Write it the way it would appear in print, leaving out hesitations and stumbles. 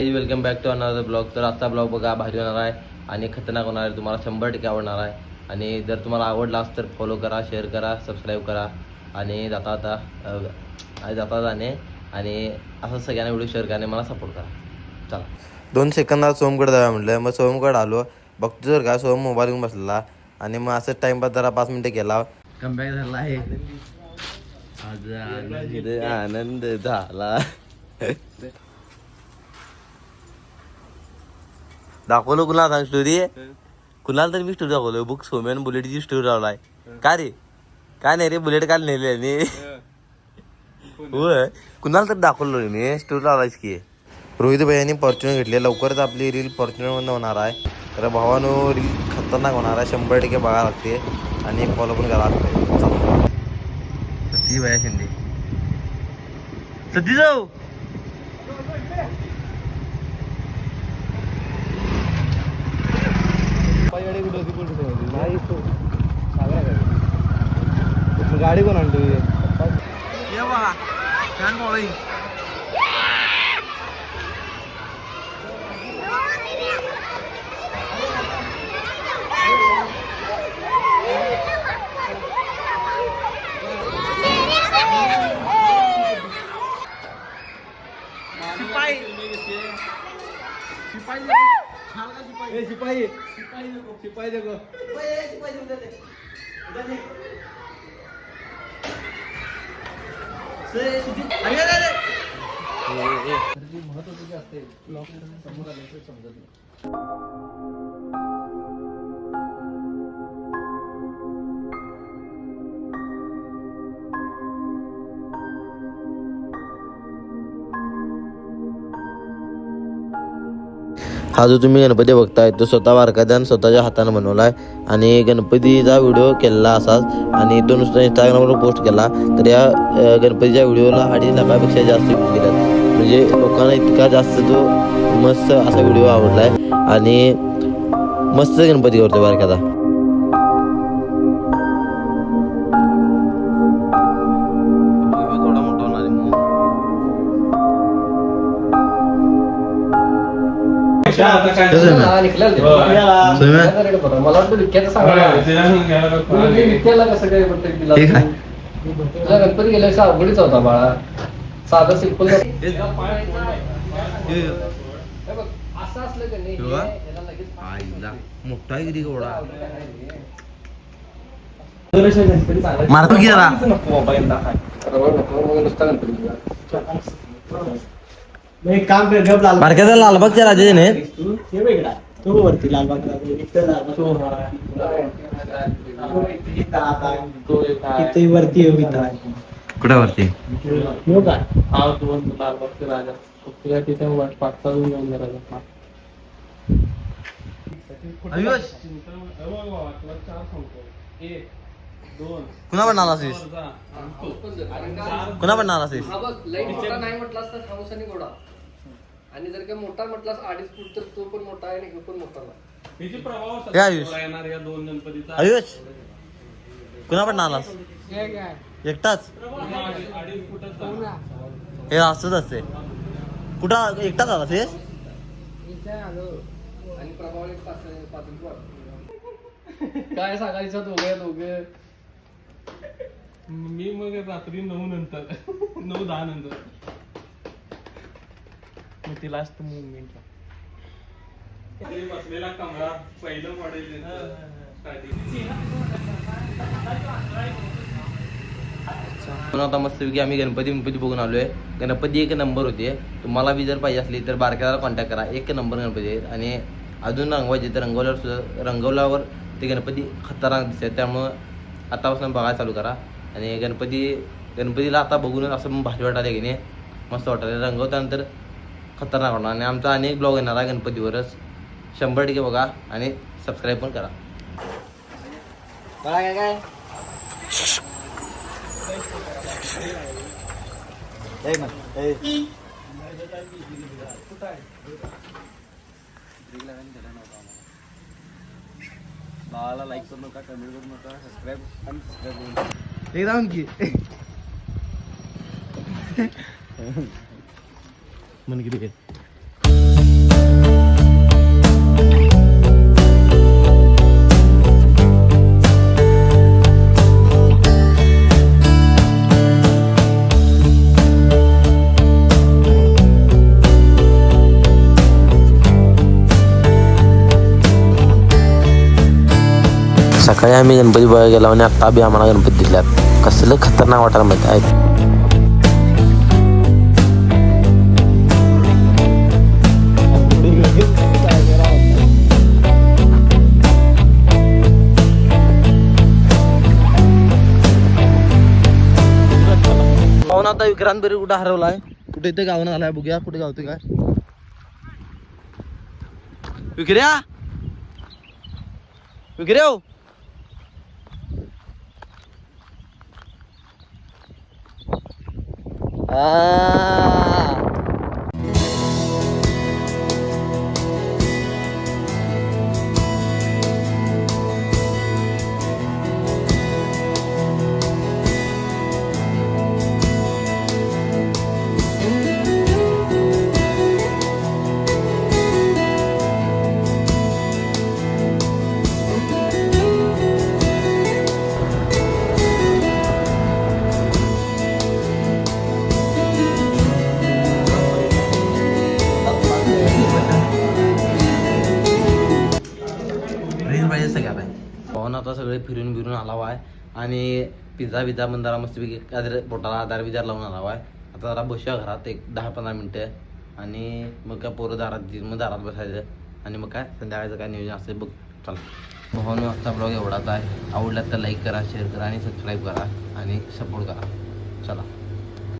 Welcome back to another blog. तर आजचा blog बघा भारी होणार आहे आणि खतरनाक होणार आहे. तुम्हाला 100% आवडणार आहे. आणि जर तुम्हाला आवडलास तर फॉलो करा, शेअर करा, सबस्क्राईब करा आणि जाता जाणे आणि असं सगळ्यांना व्हिडिओ शेअर कराने मला सपोर्ट करा. चला 2 सेकंदात सोमकडे जाऊया म्हटलं. मग सोमकडे आलो. बघतो जर का सोम मोबाईल घेऊन बसलेला आणि मग असं टाइमपास जरा 5 मिनिटं केला. कमबॅक झाला आहे. आज आनंद झाला. दाखवलं कुणाला सांग स्टोरी. कुणाला तर मी स्टोरी दाखवलं. बुक सोम्यान बुलेटची स्टोरी लावलाय. का रे काय नाही रे बुलेट काल नेले होय कुणाला तर दाखवलं मी स्टोरी लावलायच की. रोहित भैयानी फॉर्च्युनर घेतले. लवकरच आपली रील फॉर्च्युनरमधून होणार आहे. तर भावानो रील खतरनाक होणार आहे. 100% बघायला लागते आणि फॉलो पण करायला लागते. चला सती भैया शिंदे सती जाऊ गाडी कोण आणली शिपाई देखो महत्वाचं असते समोर आले समजत नाही. हा जो तुम्ही गणपती बघताय तो स्वतः बारकाद्यानं स्वतःच्या हाताने बनवलाय आणि गणपतीचा व्हिडिओ केला असाच आणि तो नुसता इंस्टाग्रामवर पोस्ट केला. तर या गणपतीच्या व्हिडिओला 2.5 लाखापेक्षा जास्त व्ह्यूज गेल्यात. म्हणजे लोकांना इतका जास्त तो मस्त असा व्हिडिओ आवडलाय आणि मस्त गणपती करतो बारकादा. मला वाटतं विख्यात सांगा गणपती गेल्यापेक्षा अवघडीच होता बाळा. साधा सिंपल असं असलं का नाही मोठा गिरी गोडा मारतो की जरा मार्केटला लालबागच्या राजाने तो वरती लालबाग वरती कुठे वरती राजा तिथे 5-6 येऊन राजा. कुणा पण आला असेल कुणा पण आला असेल नाही म्हटलास तर हाऊस आणि घोडा आणि जर का मोठा म्हटलास 2.5 फूट तर तो पण मोठा आहे आणि पण मोठा आयुष कुणा पण आलास एकटाच हे असंच असते. कुठं एकटाच आलास हे आणि प्रभाव काय सांगायचं दोघे मी मग रात्री 9 नंतर 9-10 नंतर मग ती लास्ट मुवमेंट बसलेला कमरा पहिलं मॉडेल आता मस्तपैकी आम्ही गणपती बघून आलोय. गणपती 1 नंबर होते. तुम्हाला बी जर पाहिजे असली तर बारक्याला कॉन्टॅक्ट करा. 1 नंबर गणपती आहेत आणि अजून रंगवायचे तर रंगवल्यावर ते गणपती खतरनाक दिसतात. त्यामुळं आतापासून बघायला चालू करा आणि गणपतीला आता बघूनच असं भारी वाटायला की नाही मस्त वाटायला. रंगवल्यानंतर खतरनाक होणार आणि आमचा अनेक ब्लॉग येणार आहे गणपतीवरच. 100% बघा आणि सबस्क्राईब पण करा. काय भावाला लाईक करू नका, कमेंट करू नका, सबस्क्राईब एकदा आणखी मन किती सकाळी आम्ही गणपती बघायला गेलो आणि आत्ता बी आम्हाला गणपती दिसल्यात. कसलं खतरनाक वाटायला माहिती आहे. पाहून आता विक्रांत बरी कुठं हरवलाय, कुठे इथे गावना आलाय. बघूया कुठे गावते काय. विक्र्या विक्र्या पाहून आता सगळे फिरून बिरून आला आहे आणि पिझ्झा बिझ्झा पण जरा मस्तपैकी काहीतरी पोटाला आधार बिजार लावून आला आहे. आता जरा बसूया घरात एक 10-15 मिनटं आणि मग काय पोरं दारात बसायचं आणि मग काय संध्याकाळचं काय नियोजन असेल बघ. चला भावानो, आजचा ब्लॉग एवढाच आहे. आवडला तर लाईक करा, शेअर करा आणि सबस्क्राईब करा आणि सपोर्ट करा. चला.